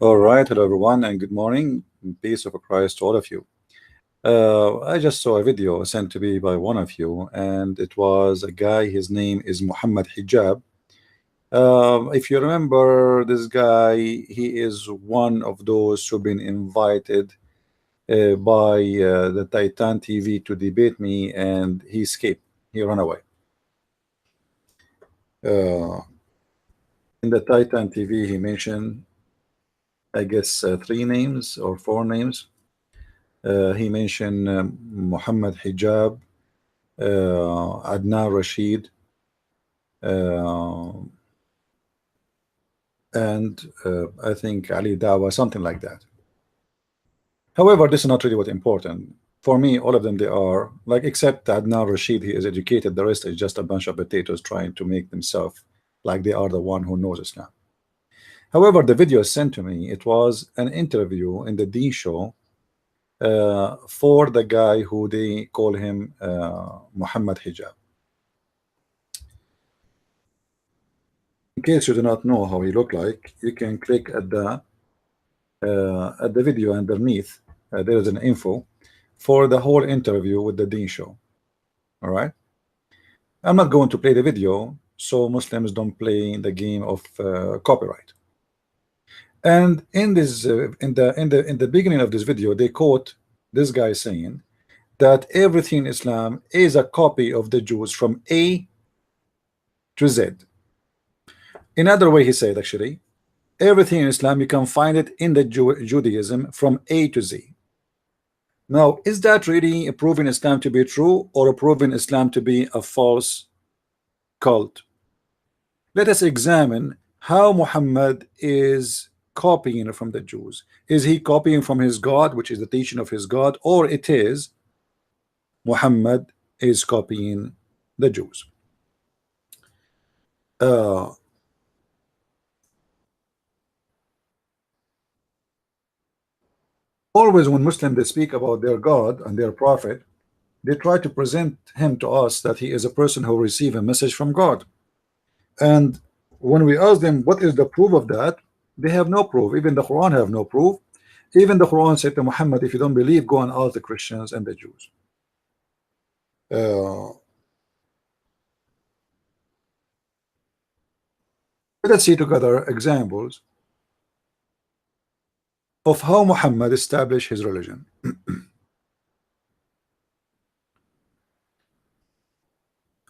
All right, hello everyone, and good morning. Peace of Christ to all of you. I just saw a video sent to me by one of you, and it was a guy. His name is Muhammad Hijab. If you remember this guy, he is one of those who've been invited by the Titan TV to debate me, and he escaped. He ran away. Uh, in the Titan TV, he mentioned, I guess, three names or four names. He mentioned Muhammad Hijab, Adnan Rashid, uh, and I think Ali Dawa, something like that. However, this is not really what important. For me, all of them, they are like, except Adnan Rashid, he is educated. The rest is just a bunch of potatoes trying to make themselves like they are the one who knows Islam. However, the video sent to me, it was an interview in the Deen show for the guy who they call him Muhammad Hijab. In case you do not know how he looked like, you can click at the video underneath. There is an info for the whole interview with the Deen show. All right. I'm not going to play the video, so Muslims don't play the game of copyright. And in this, in the beginning of this video, they quote this guy saying that everything in Islam is a copy of the Jews from A to Z. Another way he said, actually, everything in Islam, you can find it in the Judaism from A to Z. Now, is that really proving Islam to be true or proving Islam to be a false cult? Let us examine how Muhammad is copying from the Jews. Is he copying from his God, which is the teaching of his God, or it is Muhammad is copying the Jews? Always when Muslims they speak about their God and their prophet, they try to present him to us that he is a person who received a message from God. And when we ask them what is the proof of that, they have no proof. Even the Quran have no proof. Even the Quran said to Muhammad, if you don't believe, go and ask the Christians and the Jews. Let's see together examples of how Muhammad established his religion.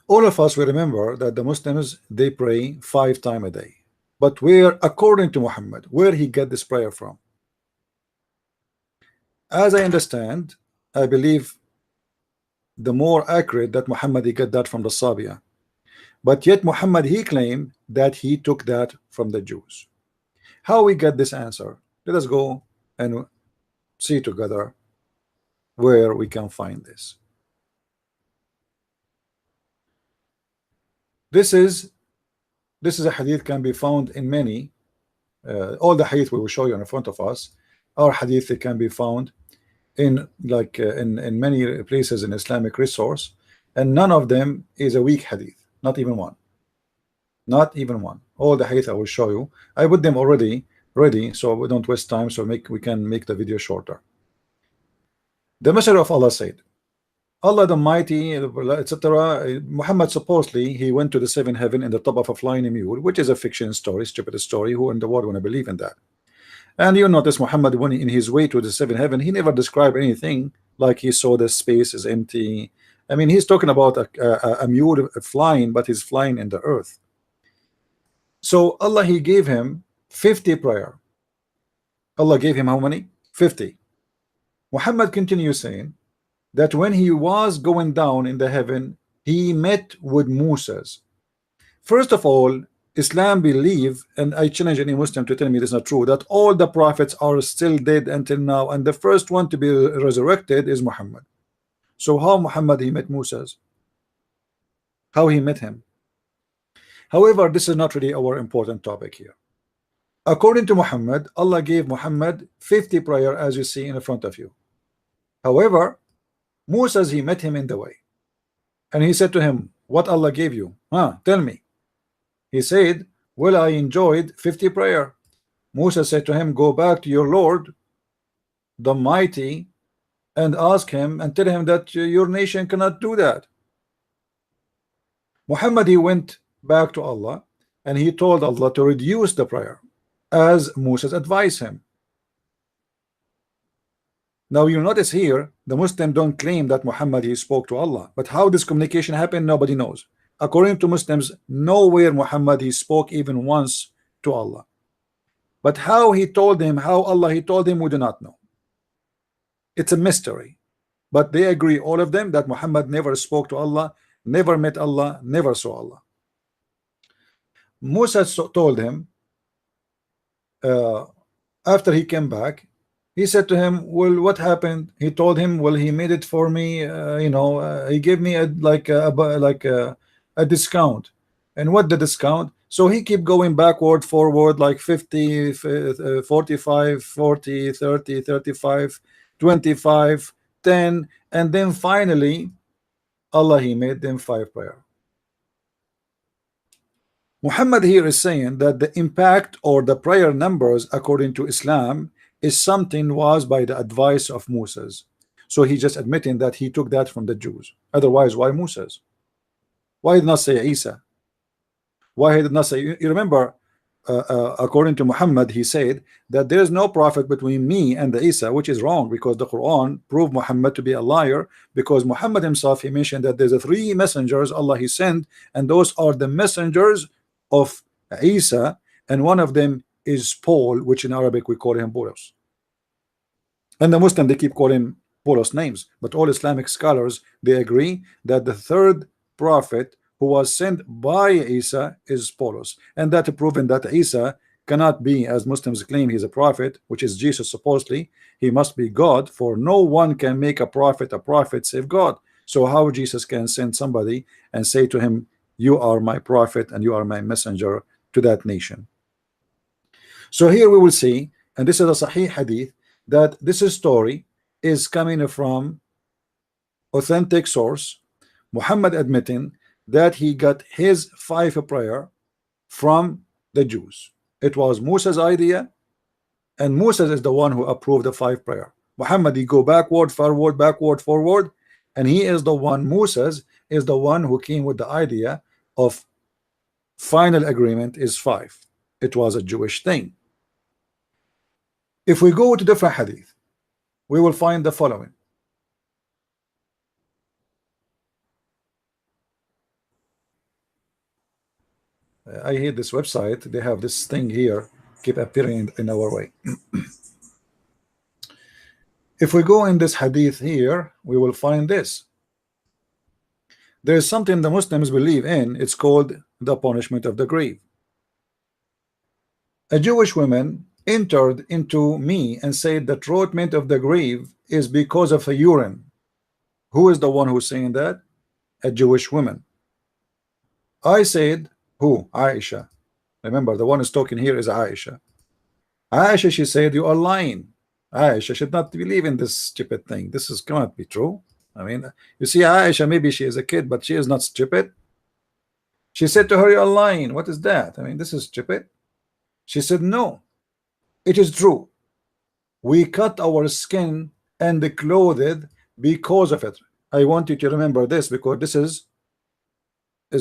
All of us will remember that the Muslims they pray 5 times a day, but where, according to Muhammad, where he get this prayer from? As I understand, I believe the more accurate that Muhammad he get that from the Sabiya, but yet Muhammad he claimed that he took that from the Jews. How we get this answer? Let us go and see together where we can find this. This is a hadith can be found in many all the hadith we will show you in front of us are hadith that can be found in in many places in Islamic resource, and none of them is a weak hadith, not even one. All the hadith I will show you, I put them already ready so we don't waste time, so we can make the video shorter. The Messenger of Allah said, Allah the Mighty, etc. Muhammad supposedly he went to the 7th heaven in the top of a flying mule, which is a fiction story, stupid story. Who in the world want to believe in that? And you notice Muhammad, when in his way to the 7th heaven, he never described anything like he saw the space is empty. I mean, he's talking about a mule flying, but he's flying in the earth. So Allah he gave him 50 prayer. Allah gave him how many? 50. Muhammad continues saying that when he was going down in the heaven, he met with Moses. First of all, Islam believe, and I challenge any Muslim to tell me this is not true, that all the prophets are still dead until now, and the first one to be resurrected is Muhammad. So how Muhammad he met Moses? How he met him? However, this is not really our important topic here. According to Muhammad, Allah gave Muhammad 50 prayer as you see in front of you. However, Moses he met him in the way, and he said to him, what Allah gave you? Tell me. He said, well, I enjoyed 50 prayer. Musa said to him, go back to your Lord the mighty and ask him and tell him that your nation cannot do that. Muhammad, he went back to Allah and he told Allah to reduce the prayer as Moses advised him. Now you notice here the Muslims don't claim that Muhammad he spoke to Allah, but how this communication happened nobody knows. According to Muslims, nowhere Muhammad he spoke even once to Allah, but how he told him, how Allah he told him, we do not know. It's a mystery, but they agree, all of them, that Muhammad never spoke to Allah, never met Allah, never saw Allah. Musa told him, after he came back, he said to him, well, what happened? He told him, well, he made it for me, he gave me a discount. And what the discount? So he kept going backward, forward, like 50, 45, 40, 30, 35, 25, 10, and then finally Allah he made them 5 prayer. Muhammad here is saying that the impact or the prayer numbers according to Islam is something was by the advice of Moses. So he just admitting that he took that from the Jews. Otherwise, why Moses? Why did not say Isa? Why he did not say, you remember, according to Muhammad, he said that there is no prophet between me and the Isa, which is wrong, because the Quran proved Muhammad to be a liar, because Muhammad himself, he mentioned that there's 3 messengers Allah he sent, and those are the messengers of Isa, and one of them is Paul, which in Arabic we call him Bolos. And the Muslim, they keep calling Bolos names, but all Islamic scholars, they agree that the 3rd prophet who was sent by Isa is Paulos, and that proven that Isa cannot be, as Muslims claim, he's a prophet, which is Jesus supposedly. He must be God, for no one can make a prophet save God. So how Jesus can send somebody and say to him, you are my prophet and you are my messenger to that nation? So here we will see, and this is a Sahih hadith, that this story is coming from authentic source, Muhammad admitting that he got his 5 prayer from the Jews. It was Moses' idea, and Moses is the one who approved the 5 prayer. Muhammad, he go backward, forward, backward, forward, and he is the one, Moses is the one who came with the idea of final agreement is 5. It was a Jewish thing. If we go to different hadith, we will find the following. I hate this website. They have this thing here keep appearing in our way. If we go in this hadith here, we will find this. There is something the Muslims believe in. It's called the punishment of the grave. A Jewish woman entered into me and said the treatment of the grave is because of a urine. Who is the one who's saying that? A Jewish woman. I said, who? Aisha. Remember, the one who's talking here is Aisha. Aisha, she said, you are lying. Aisha should not believe in this stupid thing. This is cannot be true. I mean, you see, Aisha, maybe she is a kid, but she is not stupid. She said to her, you are lying. What is that? I mean, this is stupid. She said, no, it is true. We cut our skin and clothed because of it. I want you to remember this, because this is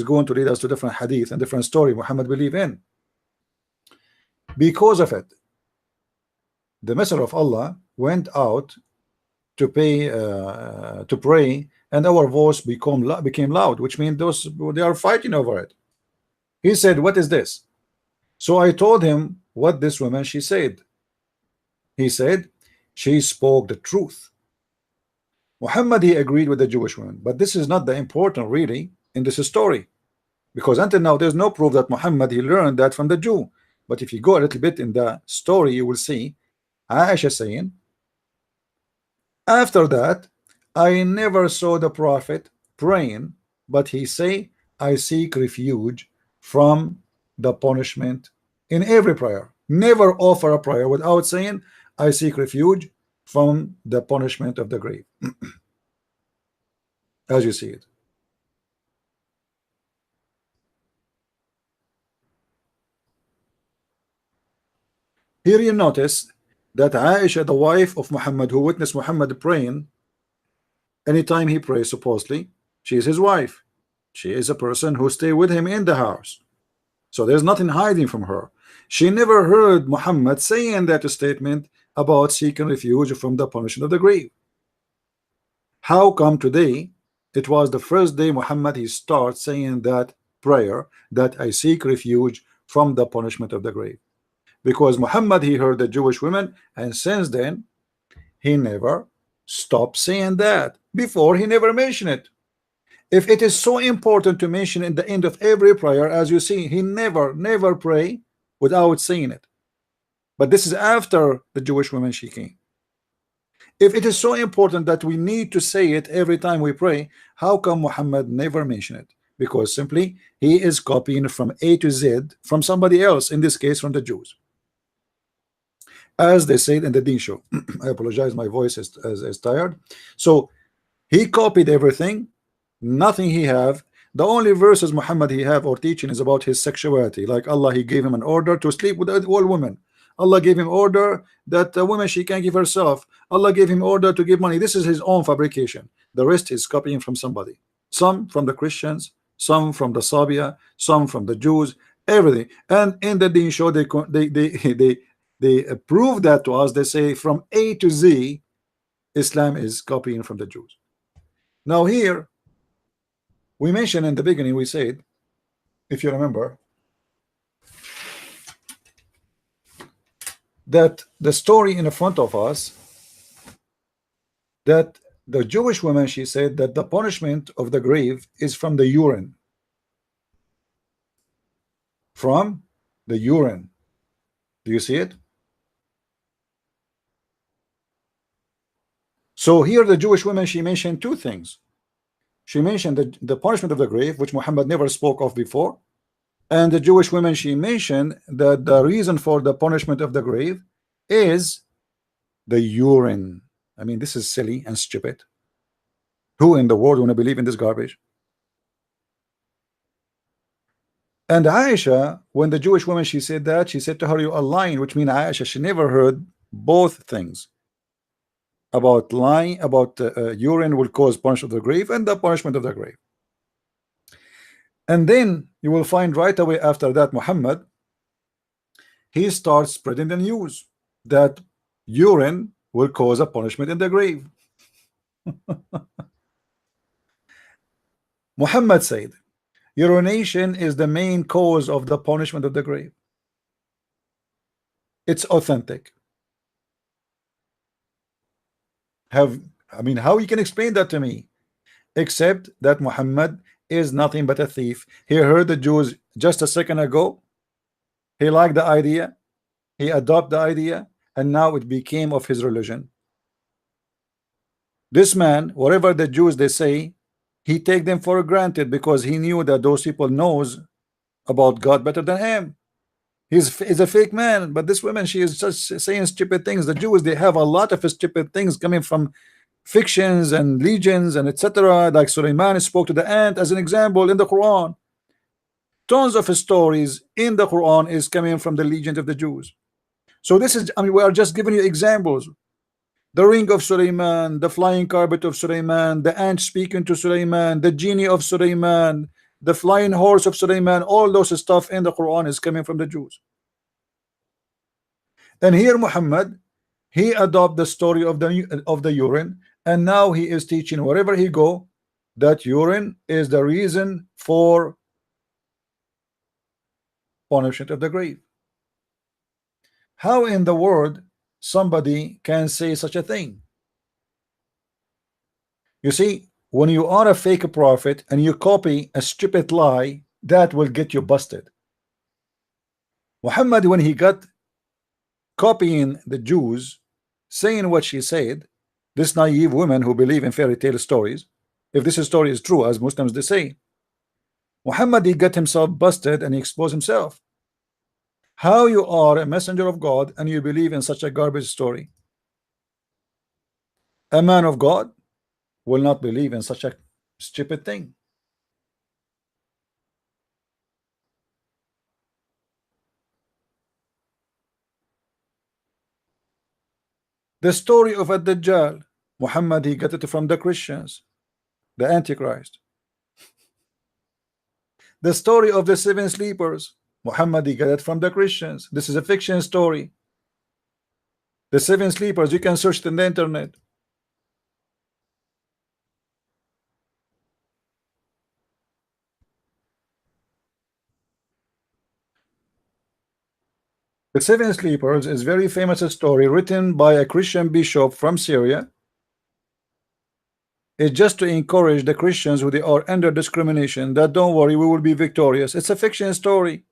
going to lead us to different hadith and different story Muhammad believe in. Because of it, the Messenger of Allah went out to pray, and our voice became loud, which means they are fighting over it. He said, what is this? So I told him what this woman she said. He said, she spoke the truth. Muhammad, he agreed with the Jewish woman, but this is not the important really in this story, because until now there's no proof that Muhammad he learned that from the Jew. But if you go a little bit in the story, you will see Aisha saying, after that I never saw the prophet praying, but he say, I seek refuge from the punishment in every prayer. Never offer a prayer without saying, I seek refuge from the punishment of the grave. As you see it. Here you notice that Aisha, the wife of Muhammad, who witnessed Muhammad praying, anytime he prays, supposedly, she is his wife. She is a person who stay with him in the house. So there's nothing hiding from her. She never heard Muhammad saying that statement about seeking refuge from the punishment of the grave. How come today it was the first day Muhammad he starts saying that prayer, that I seek refuge from the punishment of the grave? Because Muhammad he heard the Jewish women, and since then he never stopped saying that. Before he never mentioned it. If it is so important to mention in the end of every prayer, as you see, he never pray without saying it. But this is after the Jewish woman she came. If it is so important that we need to say it every time we pray, how come Muhammad never mentioned it? Because simply he is copying from A to Z from somebody else, in this case from the Jews. As they said in the Deen show. I apologize, my voice is tired. So he copied everything, nothing he have. The only verses Muhammad he have or teaching is about his sexuality. Like Allah, he gave him an order to sleep with all women. Allah gave him order that a woman she can give herself. Allah gave him order to give money. This is his own fabrication. The rest is copying from somebody. Some from the Christians, some from the Sabia, some from the Jews, everything. And in the Deen show, they prove that to us. They say from A to Z, Islam is copying from the Jews. Now here, we mentioned in the beginning, we said, if you remember, that the story in front of us, that the Jewish woman, she said that the punishment of the grave is from the urine. From the urine. Do you see it? So here the Jewish woman, she mentioned two things. She mentioned the punishment of the grave, which Muhammad never spoke of before. And the Jewish women, she mentioned that the reason for the punishment of the grave is the urine. I mean, this is silly and stupid. Who in the world want to believe in this garbage? And Aisha, when the Jewish woman, she said that, she said to her, you are lying, which means Aisha, she never heard both things. About lying, about urine will cause punishment of the grave and the punishment of the grave. And then you will find right away after that, Muhammad, he starts spreading the news that urine will cause a punishment in the grave. Muhammad said, urination is the main cause of the punishment of the grave. It's authentic. I mean, how you can explain that to me? Except that Muhammad is nothing but a thief. He heard the Jews just a second ago. He liked the idea. He adopted the idea, and now it became of his religion. This man, whatever the Jews they say, he take them for granted because he knew that those people knows about God better than him. He's a fake man. But this woman, she is just saying stupid things. The Jews, they have a lot of stupid things coming from fictions and legends and etc. Like Sulaiman spoke to the ant as an example in the Quran. Tons of stories in the Quran is coming from the legend of the Jews. So this is, I mean, we are just giving you examples. The ring of Sulaiman, the flying carpet of Sulaiman, the ant speaking to Sulaiman, the genie of Sulaiman, the flying horse of Sulaiman, all those stuff in the Quran is coming from the Jews. And here Muhammad, he adopted the story of the urine, and now he is teaching wherever he go that urine is the reason for punishment of the grave. How in the world somebody can say such a thing? You see, when you are a fake prophet and you copy a stupid lie, that will get you busted. Muhammad, when he got copying the Jews, saying what she said, this naive women who believe in fairy tale stories, if this story is true, as Muslims they say, Muhammad, he got himself busted and he exposed himself. How you are a messenger of God and you believe in such a garbage story? A man of God will not believe in such a stupid thing. The story of Ad-Dajjal, Muhammad he got it from the Christians, the Antichrist. The story of the seven sleepers, Muhammad he got it from the Christians. This is a fiction story. The seven sleepers, you can search it in the internet. The seven sleepers is very famous story written by a Christian bishop from Syria. It's just to encourage the Christians who they are under discrimination that don't worry, we will be victorious. It's a fiction story.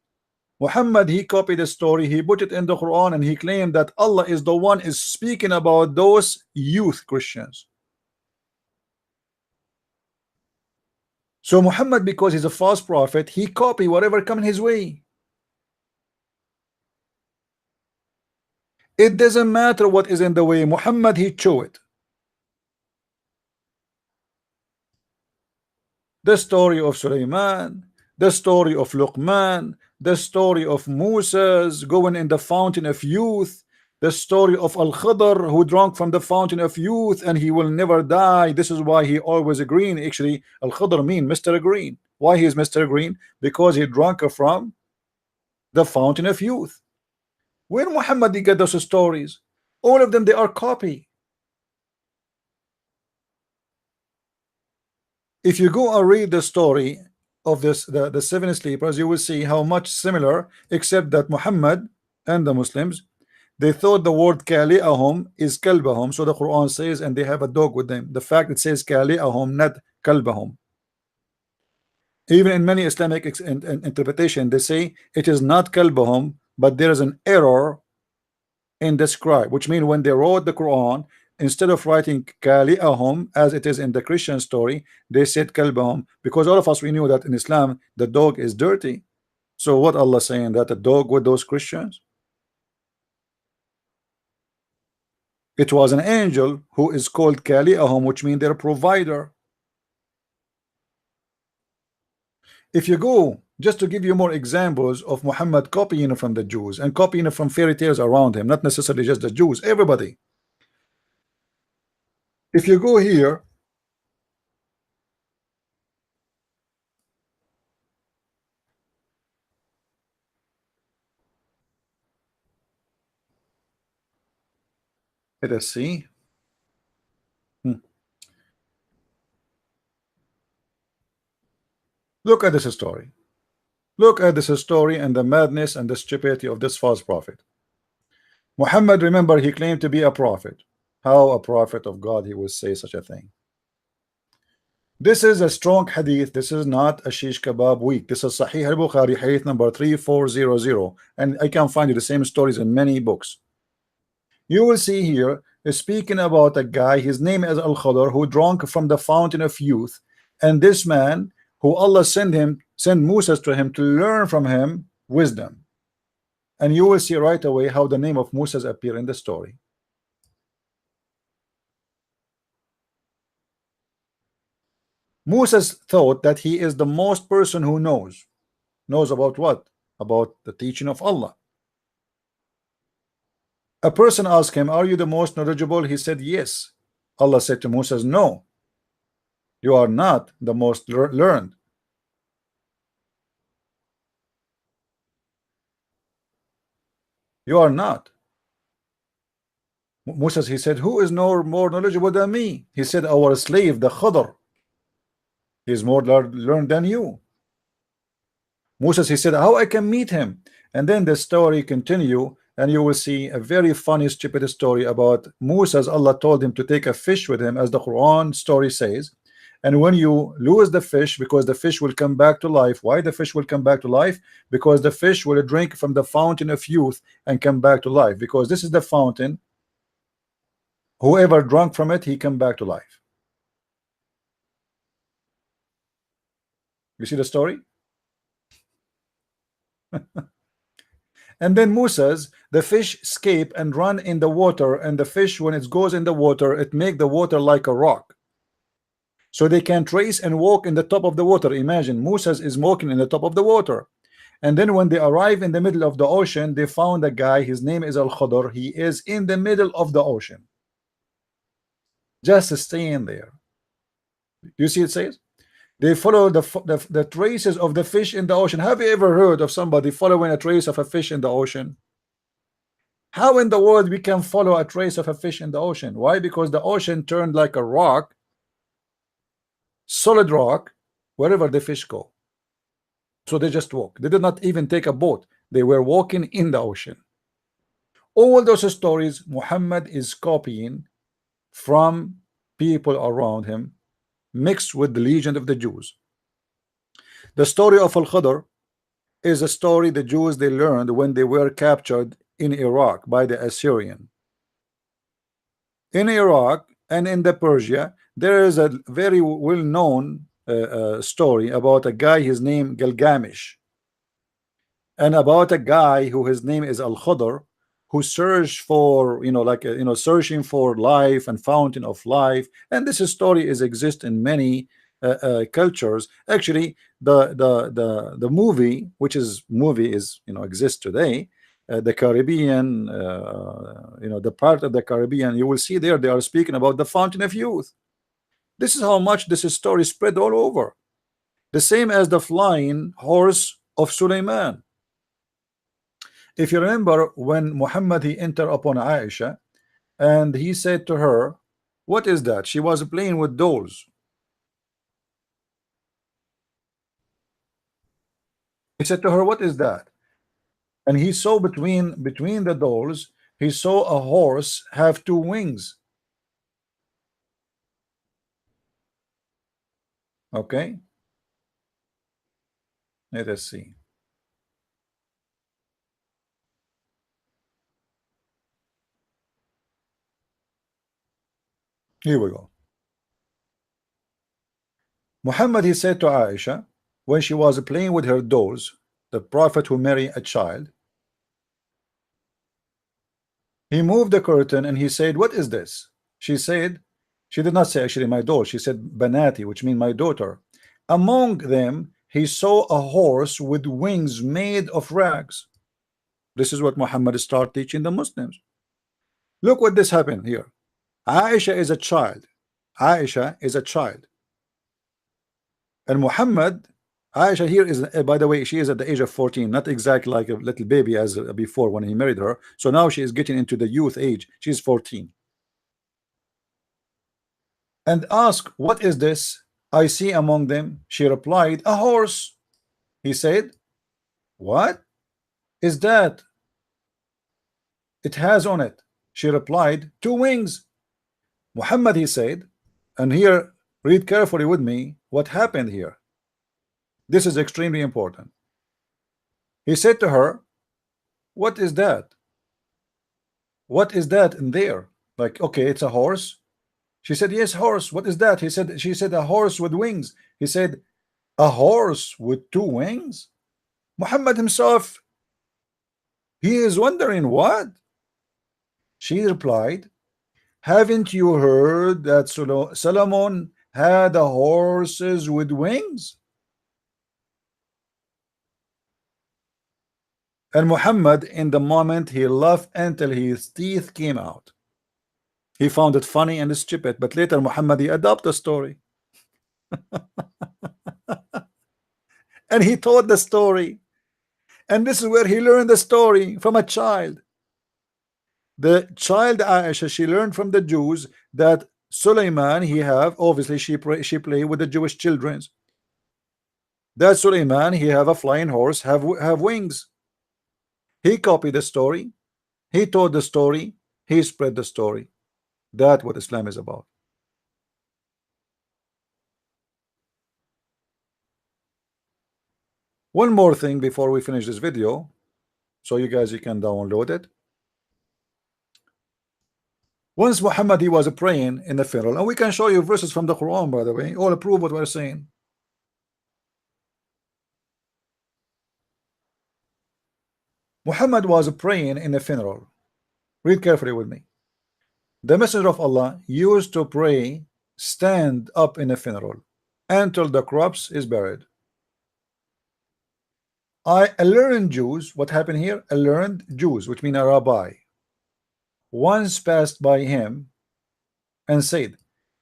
Muhammad he copied the story, he put it in the Quran, and he claimed that Allah is the one is speaking about those youth Christians. So Muhammad, because he's a false prophet, he copy whatever come his way. It doesn't matter what is in the way. Muhammad he show it. The story of Sulaiman, the story of Luqman, the story of Moses going in the fountain of youth, the story of Al-Khidr who drank from the fountain of youth and he will never die. This is why he always green. Actually, Al-Khidr mean Mr. Green. Why he is Mr. Green? Because he drank from the fountain of youth. When Muhammad he get those stories, all of them they are copy. If you go and read the story of the seven sleepers, you will see how much similar, except that Muhammad and the Muslims they thought the word kali'ahum is kalbahum. So the Quran says, and they have a dog with them. The fact it says kali'ahum, not kalbahum. Even in many Islamic interpretation, they say it is not kalbahum, but there is an error in the scribe, which means when they wrote the Quran, instead of writing kali'ahum as it is in the Christian story, they said kalbahum, because all of us we knew that in Islam the dog is dirty. So what Allah saying, that a dog with those Christians? It was an angel who is called kali'ahum, which means their provider. If you go, just to give you more examples of Muhammad copying from the Jews and copying from fairy tales around him, not necessarily just the Jews, everybody. If you go here, let us see. Look at this story. Look at this story and the madness and the stupidity of this false prophet. Muhammad, remember, he claimed to be a prophet. How a prophet of God he would say such a thing? This is a strong hadith. This is not a shish kebab week. This is Sahih al-Bukhari, hadith number 3400, and I can find you the same stories in many books. You will see here speaking about a guy, his name is Al-Khidr, who drank from the fountain of youth, and this man who Allah sent Moses to him to learn from him wisdom. And you will see right away how the name of Moses appear in the story. Moses thought that he is the most person who knows about what? About the teaching of Allah. A person asked him, are you the most knowledgeable? He said yes. Allah said to Moses, no, you are not the most learned. You are not. Moses, he said, who is more knowledgeable than me? He said, our slave, the Khidr. He is more learned than you. Moses, he said, how I can meet him? And then the story continue, and you will see a very funny, stupid story about Moses. Allah told him to take a fish with him, as the Quran story says. And when you lose the fish, because the fish will come back to life. Why the fish will come back to life? Because the fish will drink from the fountain of youth and come back to life. Because this is the fountain. Whoever drank from it, he come back to life. You see the story? And then Moses, the fish escape and run in the water, and the fish, when it goes in the water, it make the water like a rock. So they can trace and walk in the top of the water. Imagine Moses is walking in the top of the water. And then when they arrive in the middle of the ocean, they found a guy, his name is Al-Khidr. He is in the middle of the ocean. just staying there. You see, it says they follow the traces of the fish in the ocean. Have you ever heard of somebody following a trace of a fish in the ocean? How in the world we can follow a trace of a fish in the ocean? Why? Because the ocean turned like a rock, solid rock, wherever the fish go. So they just walk. They did not even take a boat. They were walking in the ocean. All those stories Muhammad is copying from people around him, mixed with the legend of the Jews. The story of Al-Khadr is a story the Jews they learned when they were captured in Iraq by the Assyrian. In Iraq and in the Persia, there is a very well-known story about a guy, his name Gilgamesh, and about a guy who his name is Al-Khadr, who searched for, like searching for life and fountain of life. And this story is exist in many cultures. Actually, the movie, which is exists today, the Caribbean, the part of the Caribbean, you will see there they are speaking about the fountain of youth. This is how much this story spread all over. The same as the flying horse of Suleiman. If you remember, when Muhammad he entered upon Aisha and he said to her, what is that? She was playing with dolls. He said to her, what is that? And he saw between the dolls, he saw a horse have two wings. Okay, let us see. Here we go. Muhammad he said to Aisha when she was playing with her dolls, the prophet who married a child, he moved the curtain and he said, what is this? She said, she did not say actually my doll, she said banati, which means my daughter. Among them he saw a horse with wings made of rags. This is what Muhammad started teaching the Muslims. Look what this happened here. Aisha is a child. Aisha is a child. And Muhammad, Aisha here is, by the way, she is at the age of 14, not exactly like a little baby as before when he married her. So now she is getting into the youth age. She's 14. And ask, what is this I see among them? She replied, a horse. He said, what is that? It has on it. She replied, two wings. Muhammad, he said, and here read carefully with me what happened here. This is extremely important. He said to her, what is that? What is that in there? Like, okay, it's a horse. She said, yes, horse. What is that? She said, a horse with wings. He said, a horse with two wings? Muhammad himself, he is wondering what? She replied, haven't you heard that Solomon had a horses with wings? And Muhammad, in the moment, he laughed until his teeth came out. He found it funny and stupid, but later Muhammad he adopted the story. And he told the story. And this is where he learned the story from a child. The child Aisha, she learned from the Jews that Suleiman, he have, obviously she play with the Jewish children. That Suleiman, he have a flying horse, have wings. He copied the story. He told the story. He spread the story. That's what Islam is about. One more thing before we finish this video, so you can download it. Once Muhammad he was praying in the funeral, and we can show you verses from the Quran, by the way, all prove what we're saying. Muhammad was praying in the funeral. Read carefully with me. The Messenger of Allah used to pray, stand up in a funeral until the corpse is buried. A learned Jews, what happened here? A learned Jews, which mean a rabbi, once passed by him and said,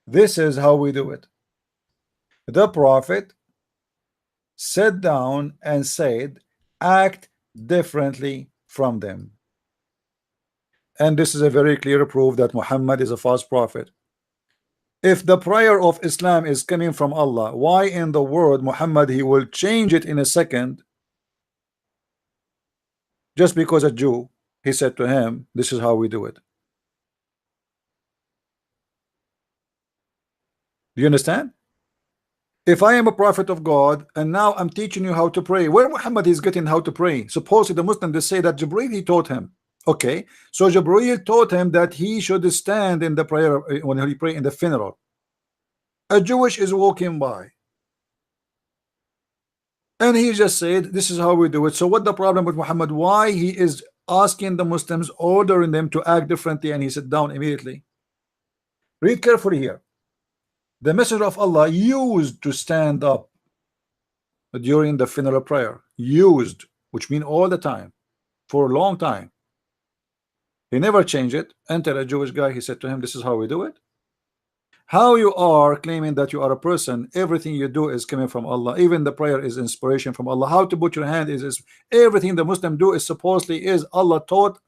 This is how we do it. The Prophet sat down and said, act differently from them. And this is a very clear proof that Muhammad is a false prophet. If the prayer of Islam is coming from Allah, why in the world Muhammad he will change it in a second just because a Jew he said to him, this is how we do it. Do you understand? If I am a prophet of God and now I'm teaching you how to pray, where Muhammad is getting how to pray? Supposedly the Muslim they say that Jibreel he taught him. Okay, so Jibreel taught him that he should stand in the prayer when he pray in the funeral. A Jewish is walking by and he just said this is how we do it. So what the problem with Muhammad? Why he is asking the Muslims, ordering them to act differently, and he sat down immediately? Read carefully here. The Messenger of Allah used to stand up during the funeral prayer. Used, which means all the time, for a long time. He never changed it until a Jewish guy he said to him, this is how we do it. How you are claiming that you are a person, everything you do is coming from Allah, even the prayer is inspiration from Allah. How to put your hand is everything the Muslim do is supposedly is Allah taught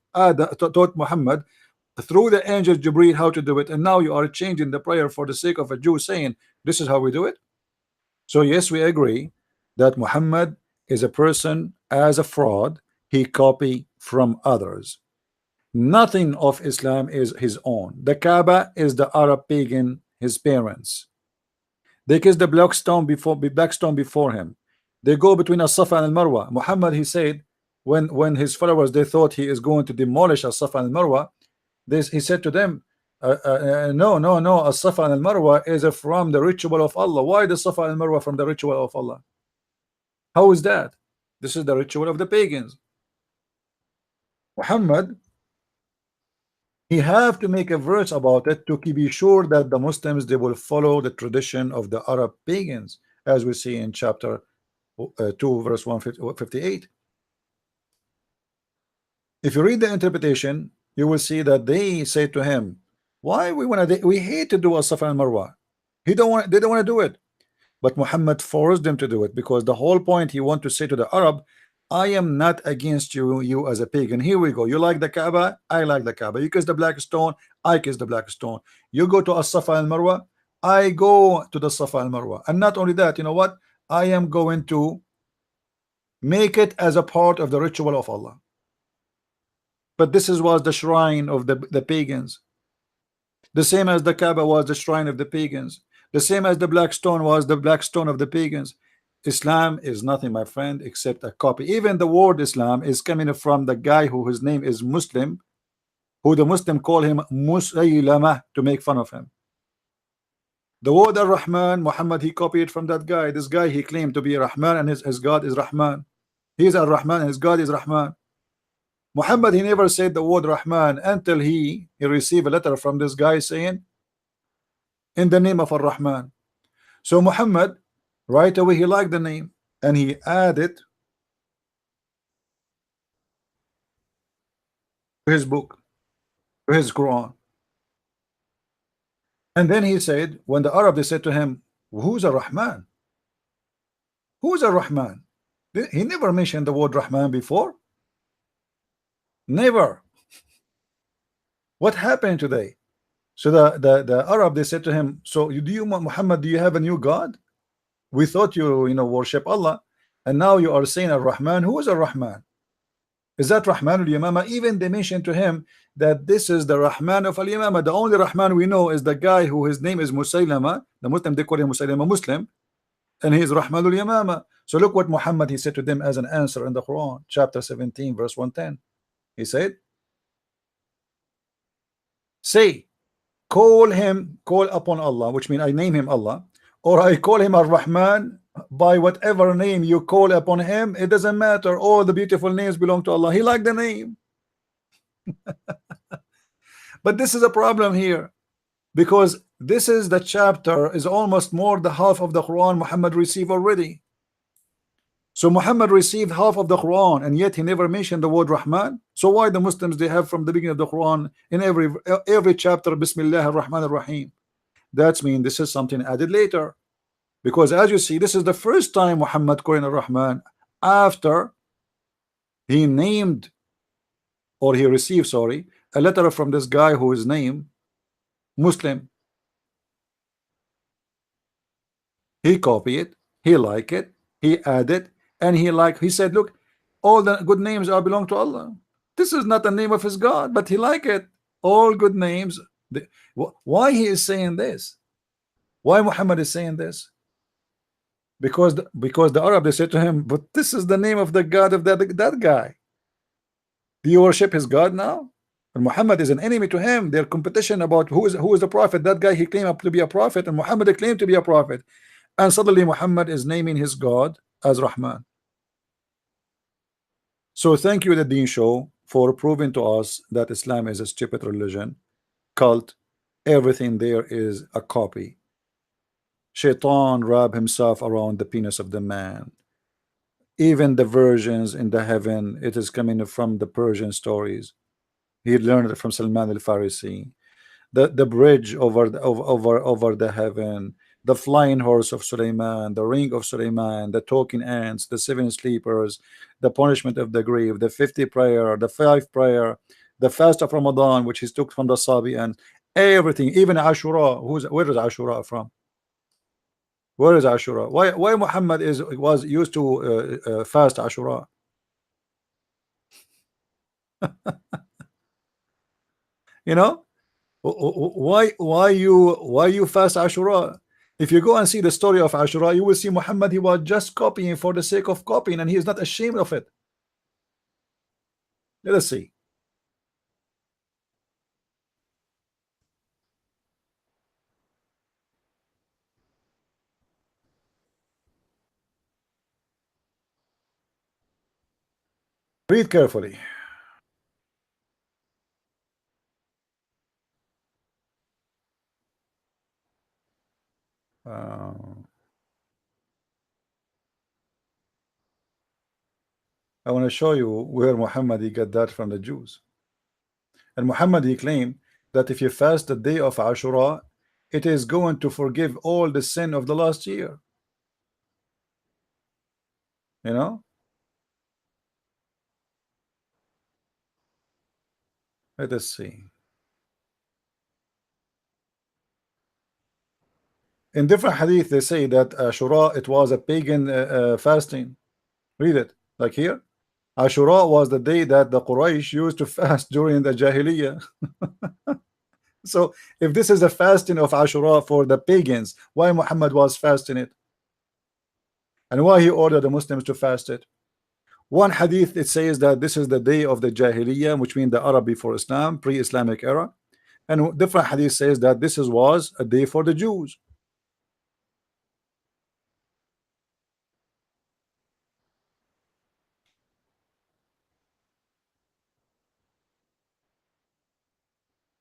Muhammad through the angel Jibreel how to do it, and now you are changing the prayer for the sake of a Jew saying this is how we do it. So yes, we agree that Muhammad is a person as a fraud. He copy from others. Nothing of Islam is his own. The Kaaba is the Arab pagan, his parents. They kiss the black stone before him. They go between As-Safa and Al-Marwa. Muhammad he said when his followers they thought he is going to demolish As-Safa and Al-Marwa, he said to them, no, As-Safa and Al-Marwa is from the ritual of Allah. Why the Safa and Marwa from the ritual of Allah? How is that? This is the ritual of the pagans. Muhammad he have to make a verse about it to be sure that the Muslims they will follow the tradition of the Arab pagans, as we see in chapter 2 verse 158. If you read the interpretation, you will see that they say to him, why we hate to do As-Safa and Marwa. They don't want to do it, but Muhammad forced them to do it, because the whole point he want to say to the Arab, I am not against you as a pagan. Here we go. You like the Kaaba, I like the Kaaba. You kiss the black stone, I kiss the black stone. You go to As-Safa and Marwa, I go to the Safa and Marwa. And not only that, you know what? I am going to make it as a part of the ritual of Allah. But this was the shrine of the pagans. The same as the Kaaba was the shrine of the pagans. The same as the black stone was the black stone of the pagans. Islam is nothing, my friend, except a copy. Even the word Islam is coming from the guy who his name is Muslim, who the Muslim call him Musaylama to make fun of him. The word Ar-Rahman, Muhammad he copied from that guy. This guy he claimed to be Rahman, and his God is Rahman. He is Ar-Rahman and his God is Rahman. Muhammad he never said the word Rahman until he received a letter from this guy saying in the name of Ar-Rahman. So Muhammad right away he liked the name and he added to his book, to his Quran. And then he said, when the Arab they said to him, who's a Rahman? Who's a Rahman? He never mentioned the word Rahman before. Never. What happened today? So the Arab they said to him, so Muhammad, do you have a new God? We thought you worship Allah, and now you are saying Ar-Rahman. Who is Ar-Rahman? Is that Rahman al-Yamama? Even they mentioned to him that this is the Rahman of al-Yamama. The only Rahman we know is the guy who his name is Musaylama. The Muslim they call him Musaylama Muslim, and he is Rahman al-Yamama. So look what Muhammad he said to them as an answer in the Quran, chapter 17 verse 110. He said, say, call upon Allah, which means I name him Allah, or I call him Ar-Rahman. By whatever name you call upon him, it doesn't matter. All the beautiful names belong to Allah. He liked the name. But this is a problem here, because this is the chapter is almost more the half of the Quran Muhammad received already. So Muhammad received half of the Quran, and yet he never mentioned the word Rahman. So why the Muslims they have from the beginning of the Quran in every chapter Bismillah ar-Rahman ar-Rahim? That's mean this is something added later. Because as you see, this is the first time Muhammad calling Ar-Rahman after he named, or he received, sorry, a letter from this guy who is named Muslim. He copied it, he liked it, he added, and he said, look, all the good names are belong to Allah. This is not the name of his God, but he liked it. All good names. Why he is saying this? Why Muhammad is saying this? Because the Arab, they said to him, but this is the name of the God of that guy. Do you worship his God now? And Muhammad is an enemy to him. Their competition about who is the prophet. That guy, he claimed to be a prophet, and Muhammad claimed to be a prophet. And suddenly Muhammad is naming his God as Rahman. So thank you, the Deen Show, for proving to us that Islam is a stupid religion, cult. Everything there is a copy. Shaitan wrap himself around the penis of the man. Even the versions in the heaven, it is coming from the Persian stories. He learned it from Salman al-Farisi. The bridge over the heaven, the flying horse of Suleiman, the ring of Suleiman, the talking ants, the seven sleepers, the punishment of the grave, the 50 prayer, the 5 prayer, the fast of Ramadan, which he took from the Sabi, and everything, even Ashura. Where is Ashura from? Where is Ashura? Why Muhammad was used to fast Ashura? You know, why you fast Ashura? If you go and see the story of Ashura, you will see Muhammad, he was just copying for the sake of copying, and he is not ashamed of it. Let us see. Read carefully. Uh, I want to show you where Muhammad he got that from the Jews. And Muhammad he claimed that if you fast the day of Ashura, it is going to forgive all the sin of the last year. You know, let us see. In different hadith, they say that Ashura, it was a pagan fasting. Read it, like here. Ashura was the day that the Quraysh used to fast during the Jahiliyyah. So if this is a fasting of Ashura for the pagans, why Muhammad was fasting it? And why he ordered the Muslims to fast it? One hadith, it says that this is the day of the Jahiliyyah, which means the Arab before Islam, pre-Islamic era. And different hadith says that this was a day for the Jews.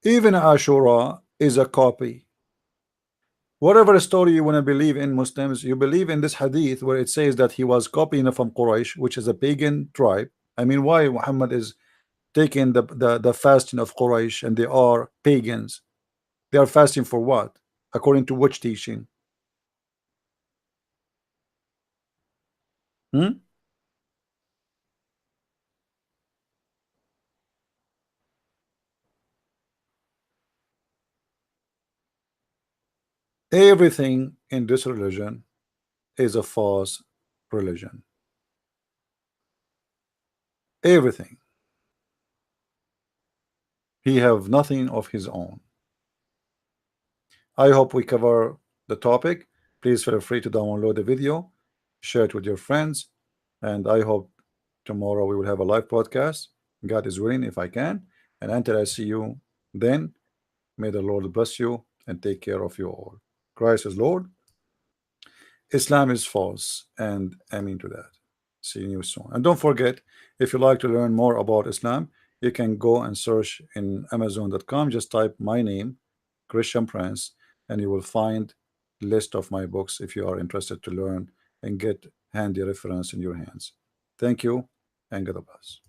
Even Ashura is a copy. Whatever story you want to believe in, Muslims, you believe in this hadith where it says that he was copying from Quraysh, which is a pagan tribe. I mean, why Muhammad is taking the fasting of Quraysh, and they are pagans? They are fasting for what? According to which teaching? Hmm? Everything in this religion is a false religion. Everything. He have nothing of his own. I hope we cover the topic. Please feel free to download the video, share it with your friends, and I hope tomorrow we will have a live podcast. God is willing, if I can. And until I see you then, may the Lord bless you and take care of you all. Christ is Lord. Islam is false, and amen to that. See you soon. And don't forget, if you like to learn more about Islam, you can go and search in Amazon.com. Just type my name, Christian Prince, and you will find list of my books if you are interested to learn and get handy reference in your hands. Thank you, and God bless.